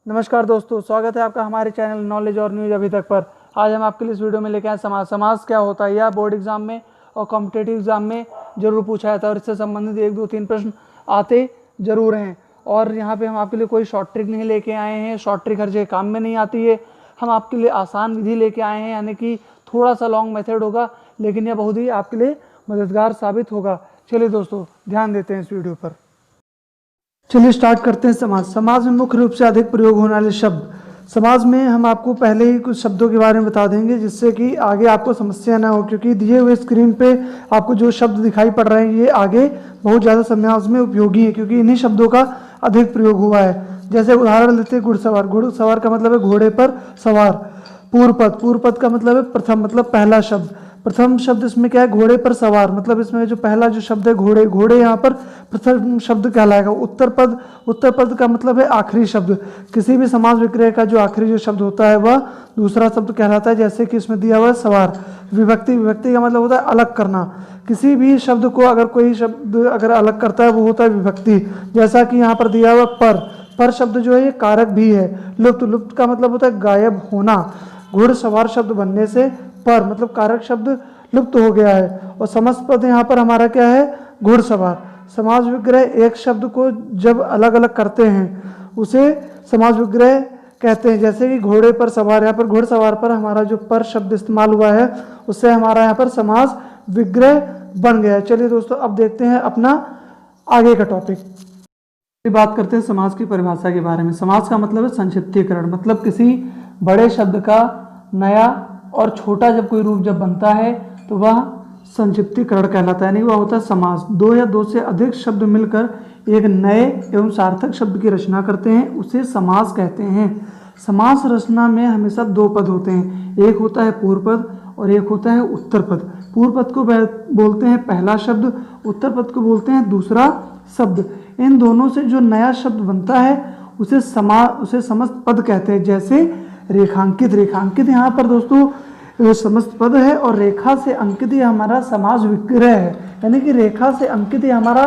नमस्कार दोस्तों, स्वागत है आपका हमारे चैनल नॉलेज और न्यूज अभी तक पर। आज हम आपके लिए इस वीडियो में लेके आए समाज क्या होता है। यह बोर्ड एग्जाम में और कॉम्पिटेटिव एग्जाम में जरूर पूछा जाता है और इससे संबंधित 1, 2, 3 प्रश्न आते जरूर हैं। और यहाँ पे हम आपके लिए कोई शॉर्ट ट्रिक नहीं लेके आए हैं। शॉर्ट ट्रिक हर जगह काम में नहीं आती है। हम आपके लिए आसान विधि लेके आए हैं, यानी कि थोड़ा सा लॉन्ग मेथड होगा, लेकिन यह बहुत ही आपके लिए मददगार साबित होगा। चलिए दोस्तों, ध्यान देते हैं इस वीडियो पर। चलिए स्टार्ट करते हैं। समाज में मुख्य रूप से अधिक प्रयोग होने वाले शब्द। समाज में हम आपको पहले ही कुछ शब्दों के बारे में बता देंगे, जिससे कि आगे आपको समस्या ना हो, क्योंकि दिए हुए स्क्रीन पे आपको जो शब्द दिखाई पड़ रहे हैं ये आगे बहुत ज़्यादा समाज में उपयोगी है, क्योंकि इन्हीं शब्दों का अधिक प्रयोग हुआ है। जैसे उदाहरण लेते हैं घुड़सवार। घुड़सवार का मतलब है घोड़े पर सवार। पूर्वपद। पूर्वपद का मतलब है प्रथम, मतलब पहला शब्द। प्रथम शब्द इसमें क्या है? घोड़े पर सवार, मतलब इसमें जो पहला जो शब्द है घोड़े, घोड़े यहाँ पर प्रथम शब्द कहलाएगा। उत्तर पद। उत्तर पद का मतलब है आखिरी शब्द। किसी भी समास विग्रह का जो आखिरी जो शब्द होता है वह दूसरा शब्द कहलाता है, जैसे कि इसमें दिया हुआ है सवार। विभक्ति। विभक्ति का मतलब होता है अलग करना। किसी भी शब्द को अगर कोई शब्द अगर अलग करता है वो होता है विभक्ति। जैसा कि यहाँ पर दिया हुआ पर शब्द जो है ये कारक भी है। लुप्त। लुप्त का मतलब होता है गायब होना। घुड़सवार शब्द बनने से पर मतलब कारक शब्द लुप्त हो गया है। और समस्त पद यहाँ पर हमारा क्या है? घुड़सवार। समास विग्रह एक शब्द को जब अलग अलग करते हैं उसे समास विग्रह कहते हैं। जैसे कि घोड़े पर सवार, यहाँ पर घुड़सवार पर हमारा जो पर शब्द इस्तेमाल हुआ है उससे हमारा यहाँ पर समास विग्रह बन गया है। चलिए दोस्तों, अब देखते हैं अपना आगे का टॉपिक। बात करते हैं समास की परिभाषा के बारे में। समास का मतलब है संक्षिप्तीकरण, मतलब किसी बड़े शब्द का नया और छोटा जब कोई रूप जब बनता है तो वह संक्षिप्तीकरण कहलाता है, यानी वह होता है समास। दो या दो से अधिक शब्द मिलकर एक नए एवं सार्थक शब्द की रचना करते हैं, उसे समास कहते हैं। समास रचना में हमेशा दो पद होते हैं, एक होता है पूर्व पद और एक होता है उत्तर पद। पूर्व पद को बोलते हैं पहला शब्द, उत्तर पद को बोलते हैं दूसरा शब्द। इन दोनों से जो नया शब्द बनता है उसे समस्त पद कहते हैं। जैसे रेखांकित। रेखांकित यहाँ पर दोस्तों समस्त पद है और रेखा से अंकित ये हमारा समास विग्रह है, यानी कि रेखा से अंकित ये हमारा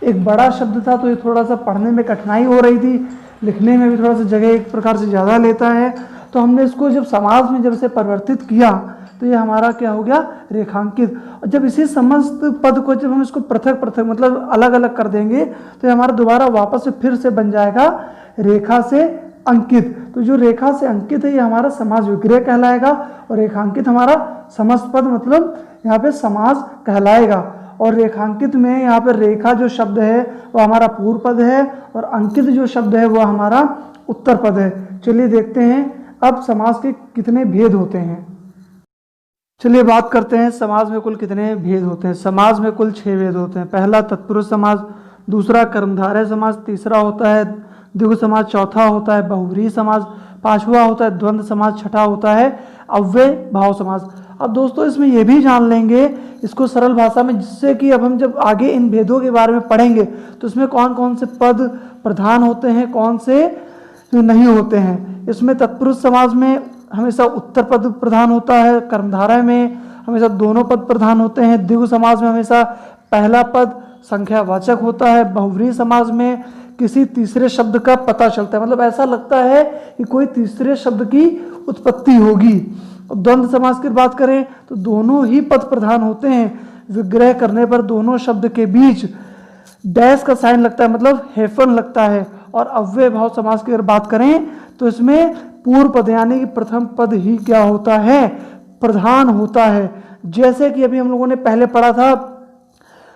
एक बड़ा शब्द था, तो ये थोड़ा सा पढ़ने में कठिनाई हो रही थी, लिखने में भी थोड़ा सा जगह एक प्रकार से ज़्यादा लेता है, तो हमने इसको जब समास में जब इसे परिवर्तित किया तो ये हमारा क्या हो गया? रेखांकित। और जब इसी समस्त पद को जब हम इसको पृथक पृथक मतलब अलग अलग कर देंगे तो ये हमारा दोबारा वापस से फिर से बन जाएगा रेखा से अंकित। तो जो रेखा से अंकित है ये हमारा समास विग्रह कहलाएगा और रेखांकित हमारा समस्त पद मतलब यहाँ पे समास कहलाएगा। और रेखांकित में यहाँ पे रेखा जो शब्द है वो हमारा पूर्व पद है और अंकित जो शब्द है वो हमारा उत्तर पद है। चलिए देखते हैं अब समास के कितने भेद होते हैं। चलिए बात करते हैं समास में कुल कितने भेद होते हैं। समास में कुल 6 भेद होते हैं। पहला तत्पुरुष समास, दूसरा कर्मधारय समास, तीसरा होता है द्विगु समास, चौथा होता है बहुव्रीहि समास, पांचवा होता है द्वंद्व समास, छठा होता है अव्यय भाव समास। अब दोस्तों इसमें यह भी जान लेंगे इसको सरल भाषा में, जिससे कि अब हम जब आगे इन भेदों के बारे में पढ़ेंगे तो इसमें कौन कौन से पद प्रधान होते हैं, कौन से नहीं होते हैं। इसमें तत्पुरुष समास में हमेशा उत्तर पद प्रधान होता है, कर्मधारय में हमेशा दोनों पद प्रधान होते हैं, द्विगु समास में हमेशा पहला पद संख्यावाचक होता है, बहुव्रीहि समास में किसी तीसरे शब्द का पता चलता है, मतलब ऐसा लगता है कि कोई तीसरे शब्द की उत्पत्ति होगी। द्वंद्व समास की बात करें तो दोनों ही पद प्रधान होते हैं, विग्रह करने पर दोनों शब्द के बीच डैश का साइन लगता है, मतलब हेफन लगता है। और अव्यय भाव समास की अगर बात करें तो इसमें पूर्व पद यानी कि प्रथम पद ही क्या होता है? प्रधान होता है। जैसे कि अभी हम लोगों ने पहले पढ़ा था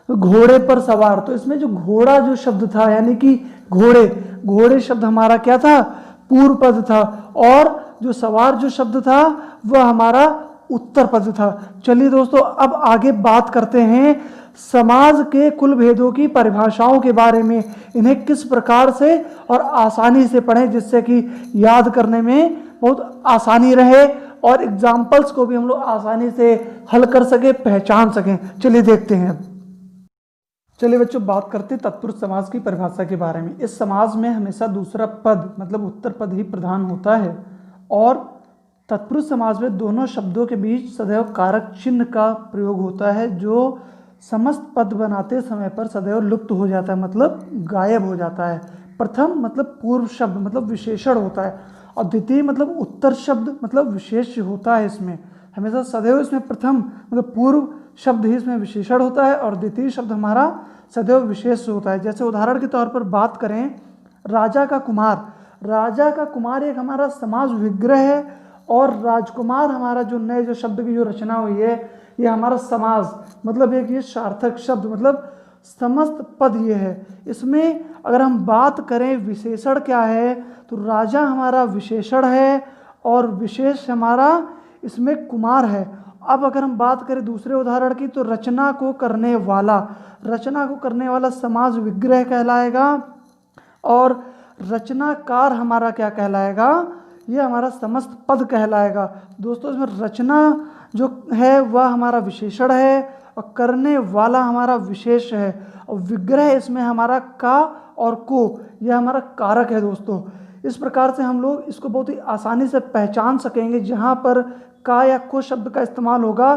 घोड़े पर सवार, तो इसमें जो घोड़ा जो शब्द था यानी कि घोड़े, घोड़े शब्द हमारा क्या था? पूर्व पद था, और जो सवार जो शब्द था वह हमारा उत्तर पद था। चलिए दोस्तों अब आगे बात करते हैं समाज के कुल भेदों की परिभाषाओं के बारे में। इन्हें किस प्रकार से और आसानी से पढ़ें जिससे कि याद करने में बहुत आसानी रहे और एग्जाम्पल्स को भी हम लोग आसानी से हल कर सके, पहचान सकें। चलिए देखते हैं। चलिए बच्चों बात करते हैं तत्पुरुष समास की परिभाषा के बारे में। इस समास में हमेशा दूसरा पद मतलब उत्तर पद ही प्रधान होता है और तत्पुरुष समास में दोनों शब्दों के बीच सदैव कारक चिन्ह का प्रयोग होता है, जो समस्त पद बनाते समय पर सदैव लुप्त हो जाता है, मतलब गायब हो जाता है। प्रथम मतलब पूर्व शब्द मतलब विशेषण होता है, और द्वितीय मतलब उत्तर शब्द मतलब विशेष होता है। इसमें हमेशा सदैव इसमें प्रथम मतलब पूर्व शब्द ही इसमें विशेषण होता है, और द्वितीय शब्द हमारा सदैव विशेष होता है। जैसे उदाहरण के तौर पर बात करें, राजा का कुमार, राजा का कुमार एक हमारा समाज विग्रह है, और राजकुमार हमारा जो नए जो शब्द की जो रचना हुई है ये हमारा समाज मतलब एक ये सार्थक शब्द मतलब समस्त पद ये है। इसमें अगर हम बात करें विशेषण क्या है, तो राजा हमारा विशेषण है और विशेष हमारा इसमें कुमार है। अब अगर हम बात करें दूसरे उदाहरण की, तो रचना को करने वाला, रचना को करने वाला समाज विग्रह कहलाएगा, और रचनाकार हमारा क्या कहलाएगा, ये हमारा समस्त पद कहलाएगा। दोस्तों इसमें रचना जो है वह हमारा विशेषण है, और करने वाला हमारा विशेष है, और विग्रह इसमें हमारा का और को यह हमारा कारक है। दोस्तों इस प्रकार से हम लोग इसको बहुत ही आसानी से पहचान सकेंगे। जहाँ पर का या को शब्द का इस्तेमाल होगा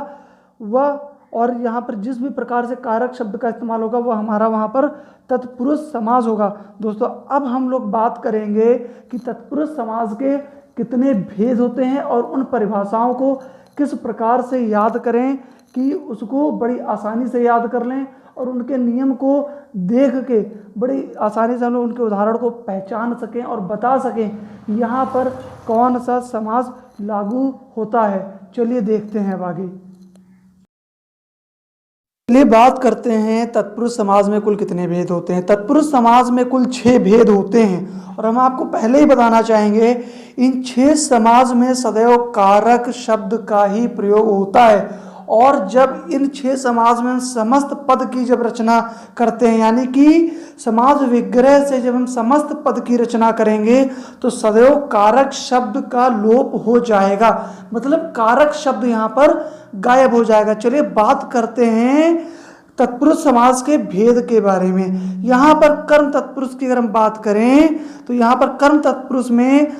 वह, और यहाँ पर जिस भी प्रकार से कारक शब्द का इस्तेमाल होगा वह हमारा वहाँ पर तत्पुरुष समास होगा। दोस्तों अब हम लोग बात करेंगे कि तत्पुरुष समास के कितने भेद होते हैं और उन परिभाषाओं को किस प्रकार से याद करें कि उसको बड़ी आसानी से याद कर लें, और उनके नियम को देख के बड़ी आसानी से हम लोग उनके उदाहरण को पहचान सकें और बता सकें यहाँ पर कौन सा समास लागू होता है। चलिए देखते हैं अब आगे। चलिए बात करते हैं तत्पुरुष समास में कुल कितने भेद होते हैं। तत्पुरुष समास में कुल 6 भेद होते हैं, और हम आपको पहले ही बताना चाहेंगे इन 6 समास में सदैव कारक शब्द का ही प्रयोग होता है। और जब इन 6 समास में हम समस्त पद की जब रचना करते हैं, यानी कि समास विग्रह से जब हम समस्त पद की रचना करेंगे तो सदैव कारक शब्द का लोप हो जाएगा, मतलब कारक शब्द यहाँ पर गायब हो जाएगा। चलिए बात करते हैं तत्पुरुष समास के भेद के बारे में। यहाँ पर कर्म तत्पुरुष की अगर हम बात करें तो यहाँ पर कर्म तत्पुरुष में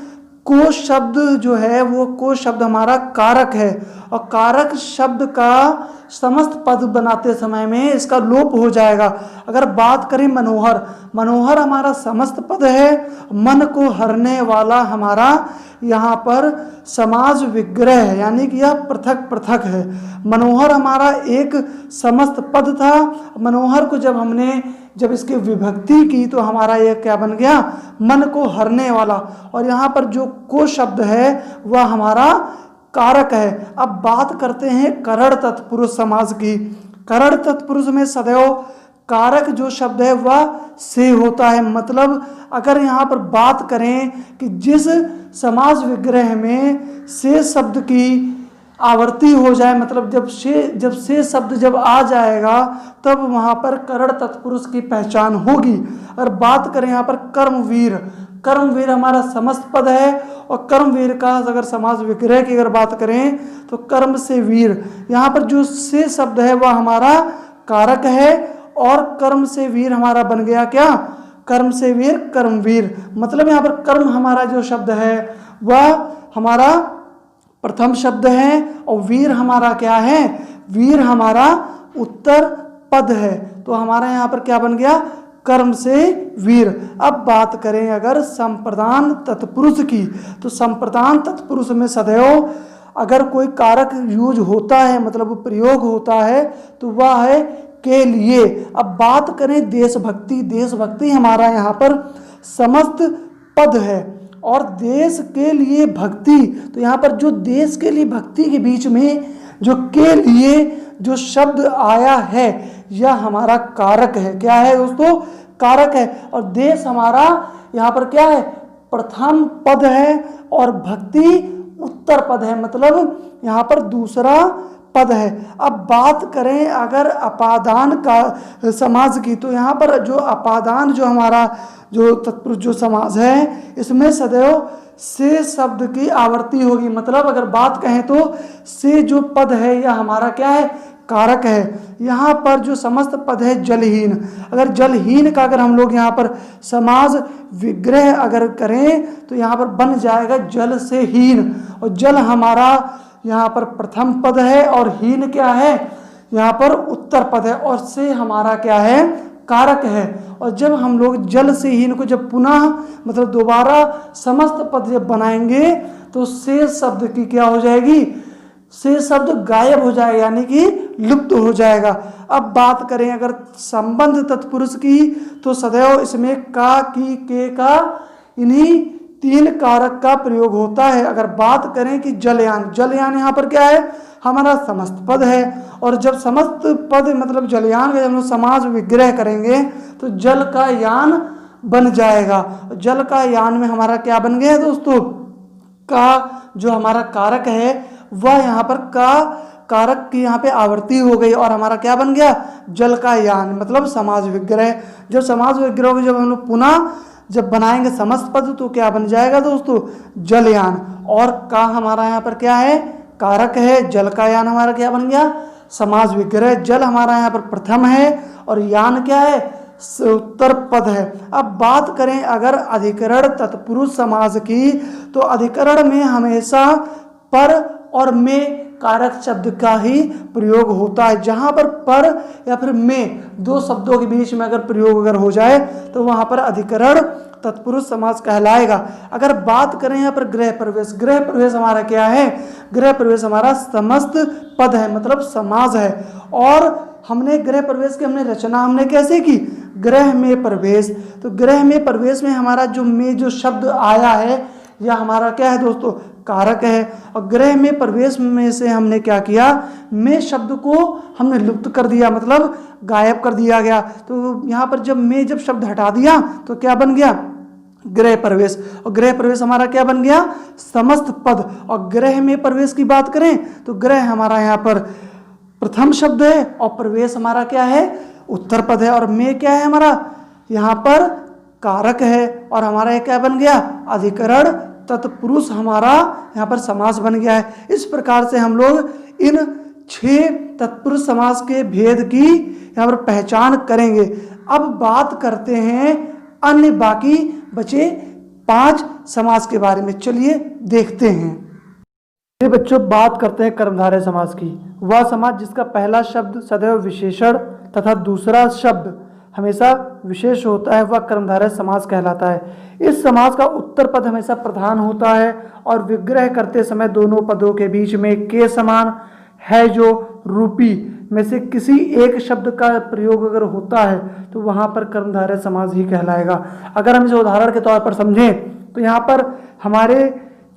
को शब्द जो है वो को शब्द हमारा कारक है, और कारक शब्द का समस्त पद बनाते समय में इसका लोप हो जाएगा। अगर बात करें मनोहर, मनोहर हमारा समस्त पद है, मन को हरने वाला हमारा यहाँ पर समास विग्रह है, यानी कि यह पृथक पृथक है। मनोहर हमारा एक समस्त पद था, मनोहर को जब इसकी विभक्ति की तो हमारा यह क्या बन गया, मन को हरने वाला। और यहाँ पर जो को शब्द है वह हमारा कारक है। अब बात करते हैं करण तत्पुरुष समास की। करण तत्पुरुष में सदैव कारक जो शब्द है वह से होता है, मतलब अगर यहाँ पर बात करें कि जिस समास विग्रह में से शब्द की आवर्ती हो जाए, मतलब जब से शब्द जब आ जाएगा तब वहाँ पर करण तत्पुरुष की पहचान होगी। अगर बात करें यहाँ पर कर्मवीर, कर्मवीर हमारा समस्त पद है, और कर्मवीर का अगर समास विग्रह की अगर बात करें तो कर्म से वीर, यहाँ पर जो से शब्द है वह हमारा कारक है, और कर्म से वीर हमारा बन गया क्या, कर्म से वीर कर्मवीर। मतलब यहाँ पर कर्म हमारा जो शब्द है वह हमारा प्रथम शब्द है, और वीर हमारा क्या है, वीर हमारा उत्तर पद है। तो हमारा यहाँ पर क्या बन गया, कर्म से वीर। अब बात करें अगर संप्रदान तत्पुरुष की, तो संप्रदान तत्पुरुष में सदैव अगर कोई कारक यूज होता है, मतलब प्रयोग होता है, तो वह है के लिए। अब बात करें देशभक्ति, देशभक्ति हमारा यहाँ पर समस्त पद है, और देश के लिए भक्ति, तो यहाँ पर जो देश के लिए भक्ति के बीच में जो के लिए जो शब्द आया है यह हमारा कारक है। क्या है दोस्तों, कारक है। और देश हमारा यहाँ पर क्या है, प्रथम पद है, और भक्ति उत्तर पद है, मतलब यहाँ पर दूसरा पद है। अब बात करें अगर अपादान का समास की, तो यहाँ पर जो अपादान जो हमारा जो तत्पुरुष जो समास है इसमें सदैव से शब्द की आवर्ती होगी, मतलब अगर बात कहें तो से जो पद है यह हमारा क्या है, कारक है। यहाँ पर जो समस्त पद है जलहीन, अगर जलहीन का अगर हम लोग यहाँ पर समास विग्रह अगर करें तो यहाँ पर बन जाएगा जल से हीन, और जल हमारा यहाँ पर प्रथम पद है, और हीन क्या है, यहाँ पर उत्तर पद है, और से हमारा क्या है, कारक है। और जब हम लोग जल से ही इनको जब पुनः मतलब दोबारा समस्त पद जब बनाएंगे तो शेष शब्द की क्या हो जाएगी, शेष शब्द गायब हो जाएगा, यानी कि लुप्त हो जाएगा। अब बात करें अगर संबंध तत्पुरुष की तो सदैव इसमें का, की, के का, इन्हीं 3 कारक का प्रयोग होता है। अगर बात करें कि जलयान, जलयान यहाँ पर क्या है, हमारा समस्त पद है। और जब समस्त पद मतलब जलयान का जब हम लोग समास विग्रह करेंगे तो जल का यान बन जाएगा। जल का यान में हमारा क्या बन गया दोस्तों, का जो हमारा कारक है वह यहाँ पर का कारक की यहाँ पे आवर्ती हो गई और हमारा क्या बन गया, जल का यान मतलब समास विग्रह। जब समास विग्रह को जब हम लोग पुनः जब बनाएंगे समस्त पद तो क्या बन जाएगा दोस्तों, जलयान। और का हमारा यहाँ पर क्या है, कारक है, जल का यान हमारा क्या बन गया, समास विग्रह। जल हमारा यहाँ पर प्रथम है और यान क्या है, उत्तर पद है। अब बात करें अगर अधिकरण तत्पुरुष समास की तो अधिकरण में हमेशा पर और में कारक शब्द का ही प्रयोग होता है। जहां पर या फिर में 2 शब्दों के बीच में अगर प्रयोग अगर हो जाए तो वहां पर अधिकरण तत्पुरुष समास कहलाएगा। अगर बात करें यहाँ पर गृह प्रवेश, गृह प्रवेश हमारा क्या है, गृह प्रवेश हमारा समस्त पद है मतलब समास है। और हमने गृह प्रवेश की हमने रचना हमने कैसे की, गृह में प्रवेश। तो गृह में प्रवेश में हमारा जो में जो शब्द आया है यह हमारा क्या है दोस्तों, कारक है। और गृह में प्रवेश में से हमने क्या किया, में शब्द को हमने लुप्त कर दिया मतलब गायब कर दिया गया। तो यहाँ पर जब में जब शब्द हटा दिया तो क्या बन गया, गृह प्रवेश। और गृह प्रवेश हमारा क्या बन गया, समस्त पद। और गृह में प्रवेश की बात करें तो गृह हमारा यहाँ पर प्रथम शब्द है और प्रवेश हमारा क्या है, उत्तर पद है। और में क्या है हमारा यहाँ पर कारक है और हमारा ये क्या बन गया, अधिकरण तत्पुरुष हमारा यहाँ पर समास बन गया है। इस प्रकार से हम लोग इन 6 तत्पुरुष समास के भेद की यहाँ पर पहचान करेंगे। अब बात करते हैं अन्य बाकी बचे 5 समास के बारे में, चलिए देखते हैं। ये बच्चों बात करते हैं कर्मधारय समास की। वह समास जिसका पहला शब्द सदैव विशेषण तथा दूसरा शब्द हमेशा विशेष होता है वह कर्मधारय समास कहलाता है। इस समास का उत्तर पद हमेशा प्रधान होता है और विग्रह करते समय दोनों पदों के बीच में के समान है जो रूपी में से किसी एक शब्द का प्रयोग अगर होता है तो वहां पर कर्मधारय समास ही कहलाएगा। अगर हम इसे उदाहरण के तौर पर समझें तो यहाँ पर हमारे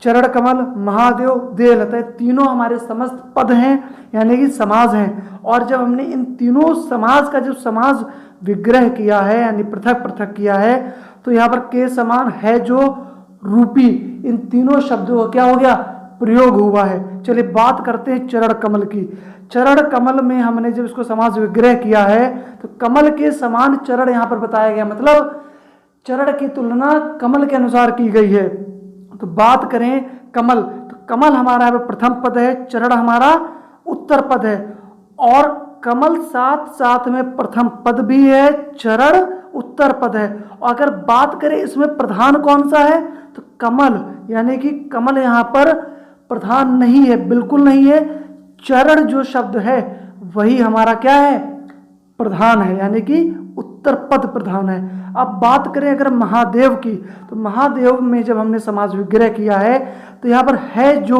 चरण कमल, महादेव, देहलता तीनों हमारे समस्त पद हैं यानी कि समास हैं। और जब हमने इन तीनों समास का जब समास विग्रह किया है यानी पृथक पृथक किया है तो यहाँ पर के समान है जो रूपी इन तीनों शब्दों का क्या हो गया, प्रयोग हुआ है। चलिए बात करते हैं चरण कमल की। चरण कमल में हमने जब इसको समास विग्रह किया है तो कमल के समान चरण यहाँ पर बताया गया मतलब चरण की तुलना कमल के अनुसार की गई है। तो बात करें कमल तो कमल हमारा प्रथम पद है, चरण हमारा उत्तर पद है। और कमल साथ साथ में प्रथम पद भी है, चरण उत्तर पद है। और अगर बात करें इसमें प्रधान कौन सा है तो कमल, यानी कि कमल यहाँ पर प्रधान नहीं है, बिल्कुल नहीं है। चरण जो शब्द है वही हमारा क्या है, प्रधान है, यानी कि उत्तर पद प्रधान है। अब बात करें अगर महादेव की तो महादेव में जब हमने समास विग्रह किया है तो यहाँ पर है जो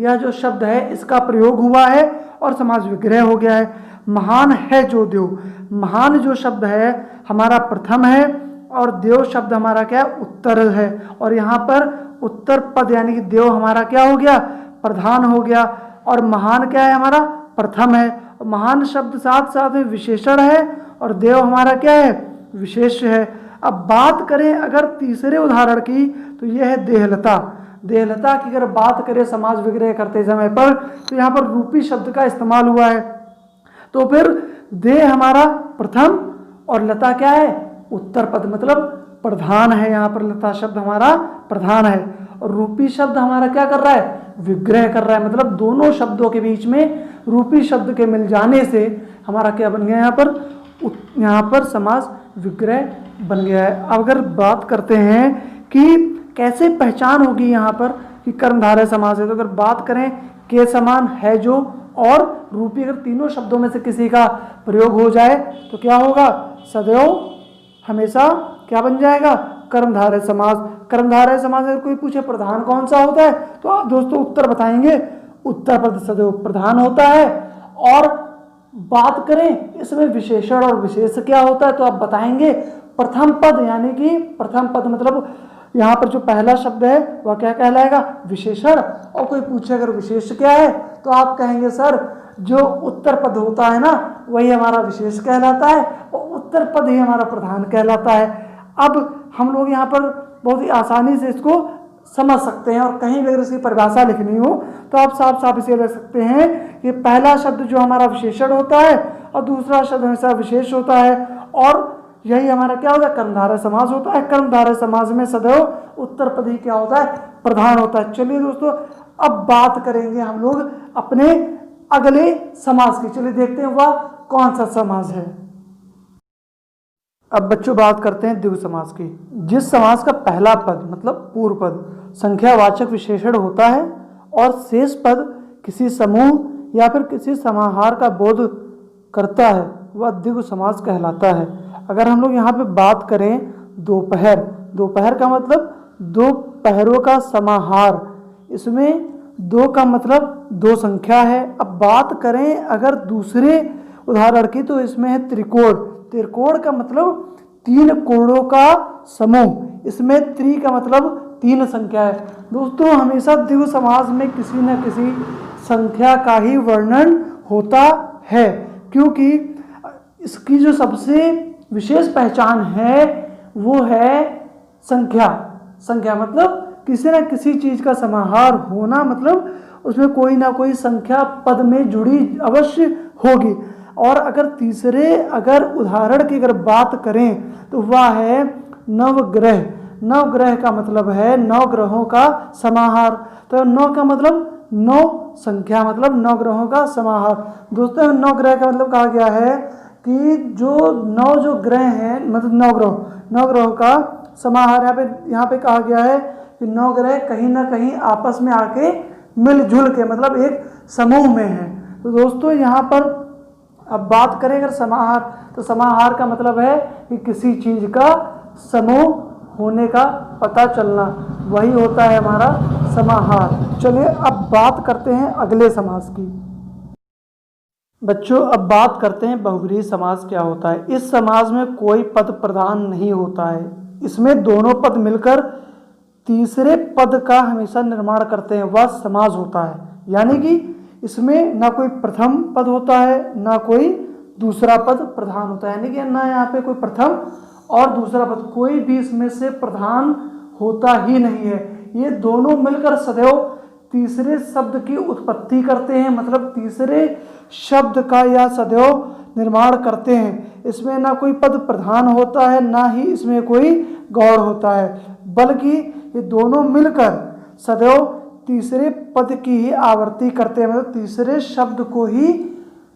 यह जो शब्द है इसका प्रयोग हुआ है और समास विग्रह हो गया है। महान है जो देव, महान जो शब्द है हमारा प्रथम है और देव शब्द हमारा क्या है, उत्तर है। और यहाँ पर उत्तर पद यानी कि देव हमारा क्या हो गया, प्रधान हो गया। और महान क्या है हमारा, प्रथम है। महान शब्द साथ साथ में विशेषण है और देव हमारा क्या है, विशेष है। अब बात करें अगर तीसरे उदाहरण की तो यह है देहलता। देहलता की अगर बात करें समास विग्रह करते समय पर तो यहाँ पर रूपी शब्द का इस्तेमाल हुआ है। तो फिर देह हमारा प्रथम और लता क्या है, उत्तर पद मतलब प्रधान है। यहाँ पर लता शब्द हमारा प्रधान है और रूपी शब्द हमारा क्या कर रहा है, विग्रह कर रहा है। मतलब दोनों शब्दों के बीच में रूपी शब्द के मिल जाने से हमारा क्या बन गया, यहाँ पर समास विग्रह बन गया है। अब अगर बात करते हैं कि कैसे पहचान होगी यहाँ पर कि कर्मधारय समास है तो अगर बात करें के समान है जो और रूपी अगर तीनों शब्दों में से किसी का प्रयोग हो जाए तो क्या होगा, सदैव हमेशा क्या बन जाएगा, कर्मधारय समास। कर्मधारय समास अगर कोई पूछे प्रधान कौन सा होता है तो आप दोस्तों उत्तर बताएंगे, उत्तर पद सदैव प्रधान होता है। और बात करें इसमें विशेषण और विशेष क्या होता है तो आप बताएंगे प्रथम पद, यानी कि प्रथम पद मतलब यहाँ पर जो पहला शब्द है वह क्या कहलाएगा, विशेषण। और कोई पूछे अगर विशेष क्या है तो आप कहेंगे सर जो उत्तर पद होता है ना वही हमारा विशेष कहलाता है और उत्तर पद ही हमारा प्रधान कहलाता है। अब हम लोग यहाँ पर बहुत ही आसानी से इसको समझ सकते हैं और कहीं भी अगर इसकी परिभाषा लिखनी हो तो आप साफ साफ इसे लिख सकते हैं कि पहला शब्द जो हमारा विशेषण होता है और दूसरा शब्द हमेशा विशेष होता है और यही हमारा क्या होता है, कर्मधारय समास होता है। कर्मधारय समास में सदैव उत्तर पद ही क्या होता है, प्रधान होता है। चलिए दोस्तों अब बात करेंगे हम लोग अपने अगले समास की। चलिए देखते हैं वह कौन सा समास है। अब बच्चों बात करते हैं द्विगु समास की। जिस समास का पहला पद मतलब पूर्व पद संख्यावाचक विशेषण होता है और शेष पद किसी समूह या फिर किसी समाहार का बोध करता है वह द्विगु समास कहलाता है। अगर हम लोग यहाँ पे बात करें दोपहर, दोपहर का मतलब दो पहरों का समाहार, इसमें दो का मतलब दो संख्या है। अब बात करें अगर दूसरे उदाहरण की तो इसमें है त्रिकोण, त्रिकोण का मतलब तीन कोणों का समूह, इसमें त्रि का मतलब तीन संख्या है। दोस्तों हमेशा द्विगु समास में किसी न किसी संख्या का ही वर्णन होता है, क्योंकि इसकी जो सबसे विशेष पहचान है वो है संख्या। संख्या मतलब किसी न किसी चीज का समाहार होना, मतलब उसमें कोई ना कोई संख्या पद में जुड़ी अवश्य होगी। और अगर तीसरे अगर उदाहरण की अगर बात करें तो वह है नवग्रह। नवग्रह का मतलब है नौ ग्रहों का समाहार, तो नौ का मतलब नौ संख्या मतलब नौ ग्रहों का समाहार। दोस्तों नौ ग्रह का मतलब कहा गया है कि जो नौ जो ग्रह हैं मतलब नौ ग्रहों का समाहार। यहाँ पे कहा गया है कि नौ ग्रह कहीं ना कहीं आपस में आके मिलजुल के मतलब एक समूह में है। तो दोस्तों यहाँ पर अब बात करें अगर समाहार तो समाहार का मतलब है कि किसी चीज का समूह होने का पता चलना, वही होता है हमारा समाहार। चलिए अब बात करते हैं अगले समास की। बच्चों अब बात करते हैं बहुव्रीहि समास क्या होता है। इस समास में कोई पद प्रधान नहीं होता है, इसमें दोनों पद मिलकर तीसरे पद का हमेशा निर्माण करते हैं, वह समास होता है। यानी कि इसमें ना कोई प्रथम पद होता है ना कोई दूसरा पद प्रधान होता है, यानी कि ना यहाँ पे कोई प्रथम और दूसरा पद कोई भी इसमें से प्रधान होता ही नहीं है। ये दोनों मिलकर सदैव तीसरे शब्द की उत्पत्ति करते हैं, मतलब तीसरे शब्द का या सदैव निर्माण करते हैं। इसमें ना कोई पद प्रधान होता है ना ही इसमें कोई गौड़ होता है, बल्कि ये दोनों मिलकर सदैव तीसरे पद की ही आवृत्ति करते हैं, मतलब तीसरे शब्द को ही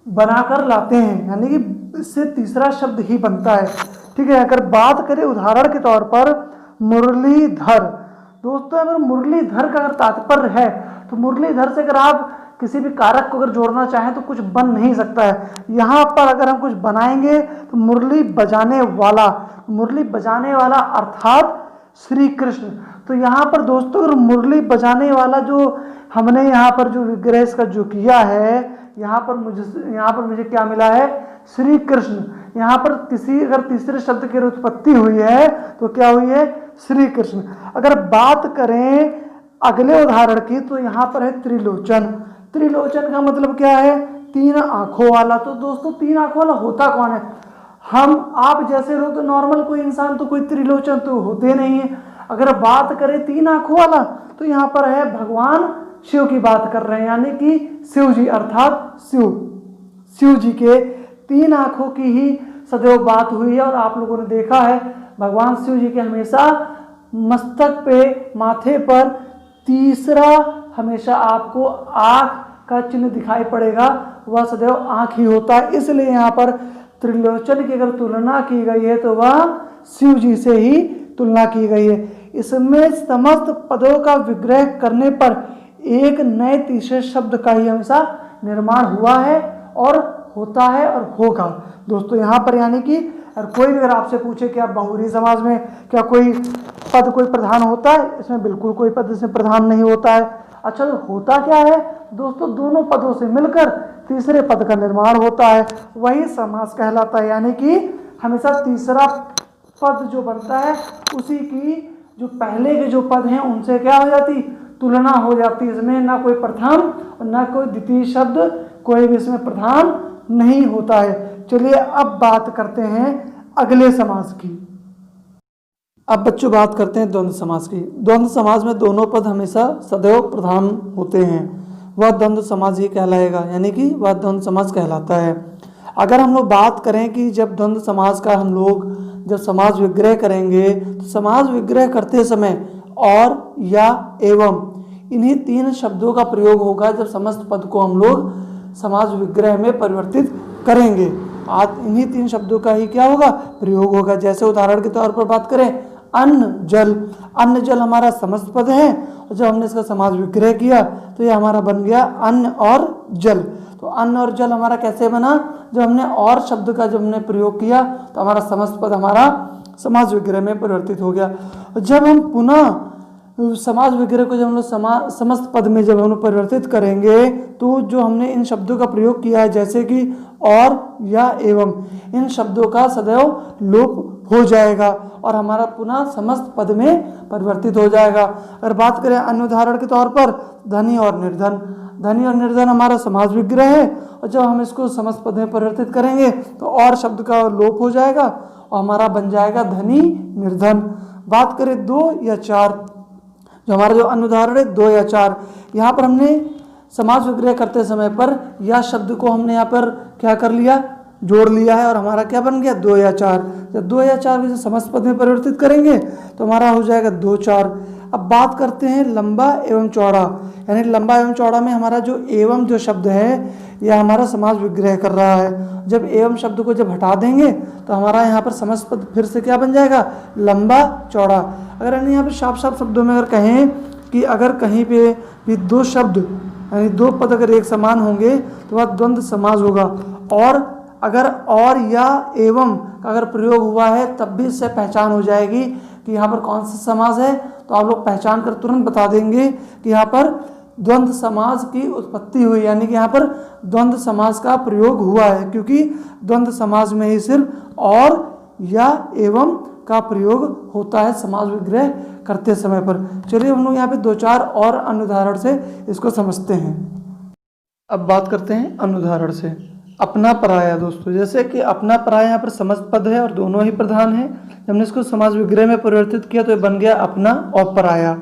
बनाकर लाते हैं, यानी कि इससे तीसरा शब्द ही बनता है। ठीक है, अगर बात करें उदाहरण के तौर पर मुरलीधर। दोस्तों अगर मुरलीधर का अगर तात्पर्य है तो मुरलीधर से अगर आप किसी भी कारक को अगर जोड़ना चाहें तो कुछ बन नहीं सकता है। यहाँ पर अगर हम कुछ बनाएंगे तो मुरली बजाने वाला, मुरली बजाने वाला अर्थात श्री कृष्ण। तो यहाँ पर दोस्तों अगर मुरली बजाने वाला जो हमने यहाँ पर जो विग्रह इसका जो किया है, यहाँ पर मुझे क्या मिला है, श्री कृष्ण। यहाँ पर किसी अगर तीसरे शब्द की उत्पत्ति हुई है तो क्या हुई है, श्री कृष्ण। अगर बात करें अगले उदाहरण की तो यहाँ पर है त्रिलोचन। त्रिलोचन का मतलब क्या है, तीन आंखों वाला। तो दोस्तों तीन आंखों वाला होता कौन है, हम आप जैसे लोग तो नॉर्मल कोई इंसान तो कोई त्रिलोचन तो होते नहीं है। अगर बात करें तीन आंखों वाला तो यहाँ पर है भगवान शिव की बात कर रहे हैं, यानी कि शिव जी अर्थात शिव जी के तीन आंखों की ही सदैव बात हुई है। और आप लोगों ने देखा है भगवान शिव जी के हमेशा मस्तक पे माथे पर तीसरा हमेशा आपको आंख का चिन्ह दिखाई पड़ेगा, वह सदैव आंख ही होता है। इसलिए यहाँ पर त्रिलोचन की अगर तुलना की गई है तो वह शिव जी से ही तुलना की गई है। इसमें समस्त पदों का विग्रह करने पर एक नए तीसरे शब्द का ही हमेशा निर्माण हुआ है और होता है और होगा। दोस्तों यहाँ पर यानी कि और कोई भी अगर आपसे पूछे कि आप बहुव्रीहि समास में क्या कोई पद कोई प्रधान होता है, इसमें बिल्कुल कोई पद इसमें प्रधान नहीं होता है। अच्छा, तो होता क्या है दोस्तों, दोनों पदों से मिलकर तीसरे पद का निर्माण होता है, वही समास कहलाता है। यानी कि हमेशा तीसरा पद जो बनता है उसी की जो पहले के जो पद हैं उनसे क्या हो जाती, तुलना हो जाती। इसमें ना कोई प्रथम और ना कोई द्वितीय शब्द, कोई भी इसमें प्रधान नहीं होता है। चलिए अब बात करते हैं अगले समास की। अब बच्चों बात करते हैं द्वंद्व समास की। द्वंद्व समास में दोनों पद हमेशा सदैव प्रधान होते हैं, वह द्वंद्व समास ही कहलाएगा, यानी कि वह द्वंद्व समास कहलाता है। अगर हम लोग बात करें कि जब द्वंद्व समास का हम लोग जब समास विग्रह करेंगे तो समास विग्रह करते समय और, या, एवं इन्हीं तीन शब्दों का प्रयोग होगा जब समस्त पद को हम लोग समास विग्रह में परिवर्तित करेंगे। आज इन्हीं तीन शब्दों का ही क्या होगा, प्रयोग होगा। जैसे उदाहरण के तौर पर बात करें, अन्न जल। अन्न जल हमारा समस्त पद है और जब हमने इसका समास विग्रह किया तो ये हमारा बन गया अन्न और जल। तो अन्न और जल हमारा कैसे बना, जब हमने और शब्द का जब हमने प्रयोग किया तो हमारा समस्त पद हमारा समास विग्रह में परिवर्तित हो गया। जब हम पुनः समास विग्रह को जब हम लोग समस्त पद में जब हम लोग परिवर्तित करेंगे तो जो हमने इन शब्दों का प्रयोग किया है जैसे कि और, या, एवं, इन शब्दों का सदैव लोप हो जाएगा और हमारा पुनः समस्त पद में परिवर्तित हो जाएगा। अगर बात करें अन्य उदाहरण के तौर पर, धनी और निर्धन। धनी और निर्धन हमारा समास विग्रह है और जब हम इसको समस्त पद में परिवर्तित करेंगे तो और शब्द का लोप हो जाएगा और हमारा बन जाएगा धनी निर्धन। बात करें दो या चार, जो हमारा जो अन्य उदाहरण है दो या चार, यहाँ पर हमने समास विग्रह करते समय पर या शब्द को हमने यहाँ पर क्या कर लिया, जोड़ लिया है और हमारा क्या बन गया, दो या चार। जब दो या चार को समस्त पद में परिवर्तित करेंगे तो हमारा हो जाएगा दो चार। अब बात करते हैं लंबा एवं चौड़ा, यानी लंबा एवं चौड़ा में हमारा जो एवं जो शब्द है यह हमारा समास विग्रह कर रहा है। जब एवं शब्द को जब हटा देंगे तो हमारा यहाँ पर समस्त पद फिर से क्या बन जाएगा, लंबा चौड़ा। अगर हम यहाँ पर साफ साफ शब्दों में अगर कहें कि अगर कहीं पे भी दो शब्द यानी दो पद अगर एक समान होंगे तो वह द्वंद्व समास होगा। और अगर और या एवं का अगर प्रयोग हुआ है तब भी इससे पहचान हो जाएगी कि यहाँ पर कौन सा समास है, तो आप लोग पहचान कर तुरंत बता देंगे कि यहाँ पर द्वंद्व समास की उत्पत्ति हुई, यानी कि यहाँ पर द्वंद्व समास का प्रयोग हुआ है, क्योंकि द्वंद्व समास में ही सिर्फ और या एवं का प्रयोग होता है समास विग्रह करते समय पर। चलिए हम लोग यहाँ पे दो चार और अन्य उदाहरण से इसको समझते हैं। अब बात करते हैं अन्य उदाहरण से। अपना पराया दोस्तों, जैसे कि अपना पराया यहाँ पर समस्त पद है और दोनों ही प्रधान है। जब हमने इसको समास विग्रह में परिवर्तित किया तो ये बन गया अपना और पराया।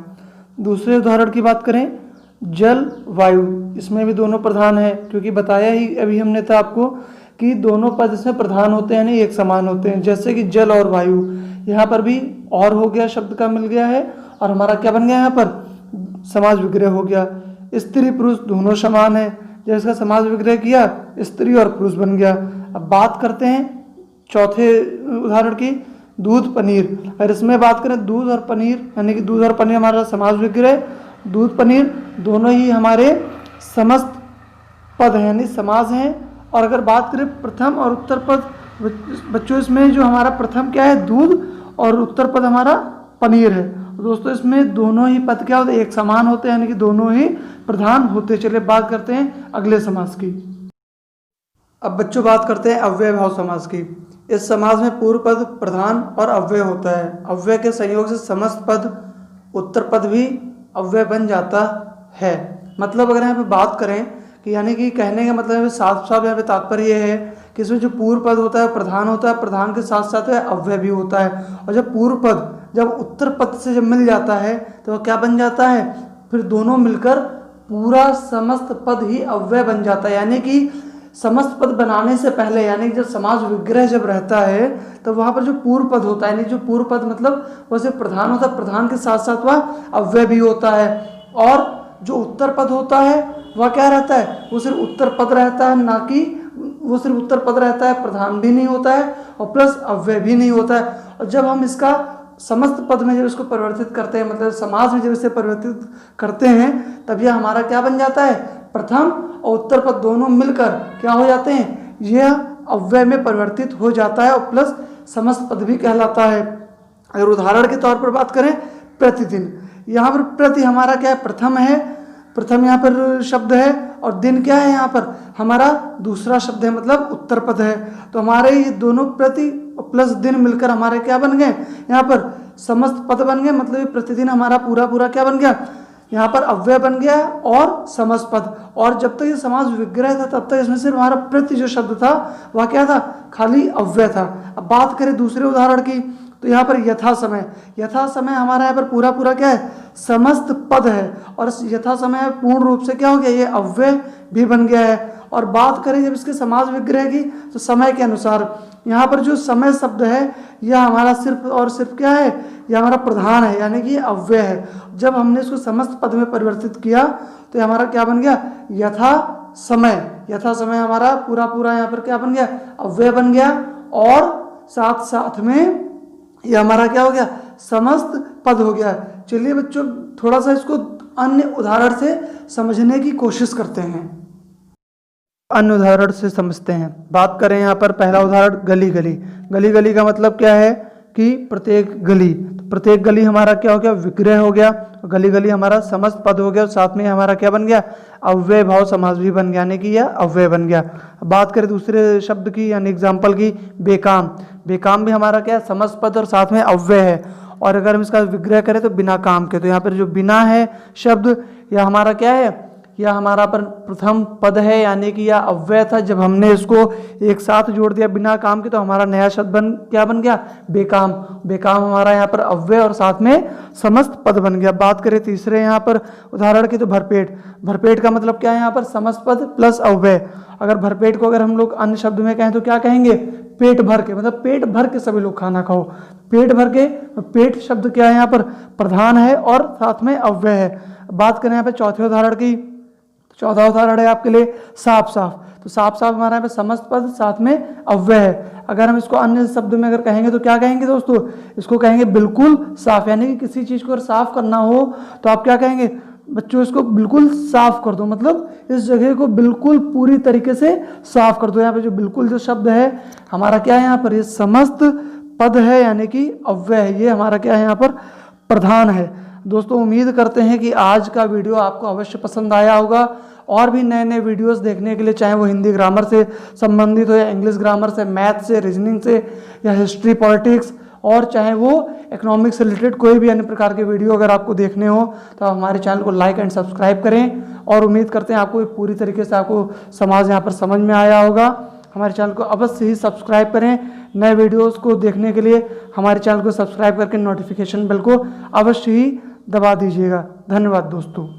दूसरे उदाहरण की बात करें, जल वायु, इसमें भी दोनों प्रधान है, क्योंकि बताया ही अभी हमने था आपको कि दोनों पद इसमें प्रधान होते हैं यानी एक समान होते हैं। जैसे कि जल और वायु, यहाँ पर भी और हो गया शब्द का मिल गया है और हमारा क्या बन गया, यहाँ पर समास विग्रह हो गया। स्त्री पुरुष दोनों समान है, जब इसका समास विग्रह किया स्त्री और पुरुष बन गया। अब बात करते हैं चौथे उदाहरण की, दूध पनीर। अगर इसमें बात करें दूध और पनीर, यानी कि दूध और पनीर हमारा समास विग्रह, दूध पनीर दोनों ही हमारे समस्त पद हैं यानी समास हैं। और अगर बात करें प्रथम और उत्तर पद, बच्चों इसमें जो हमारा प्रथम क्या है, दूध, और उत्तर पद हमारा पनीर है। दोस्तों इसमें दोनों ही पद क्या होते हैं, एक समान होते हैं, यानी कि दोनों ही प्रधान होते हैं। चलिए बात करते हैं अगले समास की। अब बच्चों बात करते हैं अव्यय भाव समास की। इस समास में पूर्व पद प्रधान और अव्यय होता है। अव्यय के संयोग से समस्त पद उत्तर पद भी अव्यय बन जाता है। मतलब अगर यहाँ पे बात करें कि यानी कि कहने का मतलब साफ साफ यहाँ पे तात्पर्य है कि इसमें जो पूर्व पद होता है प्रधान होता है, प्रधान के साथ साथ अव्यय भी होता है। और जब पूर्व पद जब उत्तर पद से जब मिल जाता है तो वह क्या बन जाता है, फिर दोनों मिलकर पूरा समस्त पद ही अव्यय बन जाता है। यानी कि समस्त पद बनाने से पहले यानी कि जब समास विग्रह जब रहता है तो वहाँ पर जो पूर्व पद होता है, यानी जो पूर्व पद मतलब वह सिर्फ प्रधान होता है, प्रधान के साथ साथ वह अव्यय भी होता है। और जो उत्तर पद होता है वह क्या रहता है, वो सिर्फ उत्तर पद रहता है, ना कि वो सिर्फ उत्तर पद रहता है, प्रधान भी नहीं होता है और प्लस अव्यय भी नहीं होता है। और जब हम इसका समस्त पद में जब इसको परिवर्तित करते हैं, मतलब समास में जब इसे परिवर्तित करते हैं, तब यह हमारा क्या बन जाता है, प्रथम और उत्तर पद दोनों मिलकर क्या हो जाते हैं, यह अव्यय में परिवर्तित हो जाता है और प्लस समस्त पद भी कहलाता है। अगर उदाहरण के तौर पर बात करें प्रतिदिन, यहाँ पर प्रति हमारा क्या है, प्रथम है, प्रथम यहाँ पर शब्द है, और दिन क्या है, यहाँ पर हमारा दूसरा शब्द है, मतलब उत्तर पद है। तो हमारे ये दोनों प्रति प्लस दिन मिलकर हमारे क्या बन गए, यहाँ पर समस्त पद बन गए। मतलब ये प्रतिदिन हमारा पूरा पूरा क्या बन गया, यहाँ पर अव्यय बन गया और समस्त पद। और जब तक ये समास विग्रह था तब तक इसमें सिर्फ हमारा प्रति जो शब्द था वह क्या था, खाली अव्यय था। अब बात करें दूसरे उदाहरण की, तो यहाँ पर यथा समय, यथा समय हमारा यहाँ पर पूरा पूरा क्या है, समस्त पद है, और यथा समय पूर्ण रूप से क्या हो गया, ये अव्यय भी बन गया है। और बात करें जब इसके समास विग्रह की, तो समय के अनुसार यहाँ पर जो समय शब्द है यह हमारा सिर्फ और सिर्फ क्या है, यह हमारा प्रधान है, यानी कि ये अव्यय है। जब हमने इसको समस्त पद में परिवर्तित किया तो हमारा क्या बन गया, यथा समय। यथा समय हमारा पूरा पूरा यहाँ पर क्या बन गया, अव्यय बन गया, और साथ साथ में ये हमारा क्या हो गया, समस्त पद हो गया। चलिए बच्चों थोड़ा सा इसको अन्य उदाहरण से समझने की कोशिश करते हैं, अन्य उदाहरण से समझते हैं। बात करें यहाँ पर पहला उदाहरण गली गली। गली गली का मतलब क्या है कि प्रत्येक गली, तो प्रत्येक गली हमारा क्या हो गया, विग्रह हो गया। गली गली हमारा समस्त पद हो गया, और साथ में हमारा क्या बन गया, अव्यय भाव समास भी बन गया, यानी कि यह अव्यय बन गया। बात करें दूसरे शब्द की यानी एग्जाम्पल की, बेकाम। बेकाम भी हमारा क्या है, समस्त पद और साथ में अव्यय है। और अगर हम इसका विग्रह करें तो बिना काम के, तो यहाँ पर जो बिना है शब्द यह हमारा क्या है, यह हमारा पर प्रथम पद है, यानी कि यह अव्यय था। जब हमने इसको एक साथ जोड़ दिया बिना काम के, तो हमारा नया शब्द क्या बन गया, बेकाम। बेकाम हमारा यहाँ पर अव्यय और साथ में समस्त पद बन गया। बात करें तीसरे यहाँ पर उदाहरण की, तो भरपेट। भरपेट का मतलब क्या है, यहाँ पर समस्त पद प्लस अव्यय। अगर भरपेट को अगर हम लोग अन्य शब्द में कहें तो क्या कहेंगे, पेट भर के, मतलब पेट भर के सभी लोग खाना खाओ, पेट भर के। पेट शब्द क्या है, यहाँ पर प्रधान है और साथ में अव्यय है। बात करें यहाँ पे चौथे उदाहरण की, चौथा उदाहरण है आपके लिए साफ साफ। तो साफ साफ हमारा यहाँ पे समस्त पद साथ में अव्यय है। अगर हम इसको अन्य शब्द में अगर कहेंगे तो क्या कहेंगे दोस्तों, इसको कहेंगे बिल्कुल साफ। यानी कि किसी चीज को अगर साफ करना हो तो आप क्या कहेंगे बच्चों, इसको बिल्कुल साफ कर दो, मतलब इस जगह को बिल्कुल पूरी तरीके से साफ कर दो। यहाँ पे जो बिल्कुल जो शब्द है हमारा क्या है, यहाँ पर ये समस्त पद है, यानी कि अव्यय है। ये हमारा क्या है, यहाँ पर प्रधान है। दोस्तों उम्मीद करते हैं कि आज का वीडियो आपको अवश्य पसंद आया होगा। और भी नए नए वीडियोस देखने के लिए, चाहे वो हिंदी ग्रामर से संबंधित हो या इंग्लिश ग्रामर से, मैथ से, रीजनिंग से, या हिस्ट्री पॉलिटिक्स, और चाहे वो इकोनॉमिक्स से रिलेटेड कोई भी अन्य प्रकार के वीडियो अगर आपको देखने हो तो आप हमारे चैनल को लाइक एंड सब्सक्राइब करें। और उम्मीद करते हैं आपको पूरी तरीके से आपको समाज यहाँ पर समझ में आया होगा। हमारे चैनल को अवश्य ही सब्सक्राइब करें। नए वीडियोस को देखने के लिए हमारे चैनल को सब्सक्राइब करके नोटिफिकेशन बेल को अवश्य ही दबा दीजिएगा। धन्यवाद दोस्तों।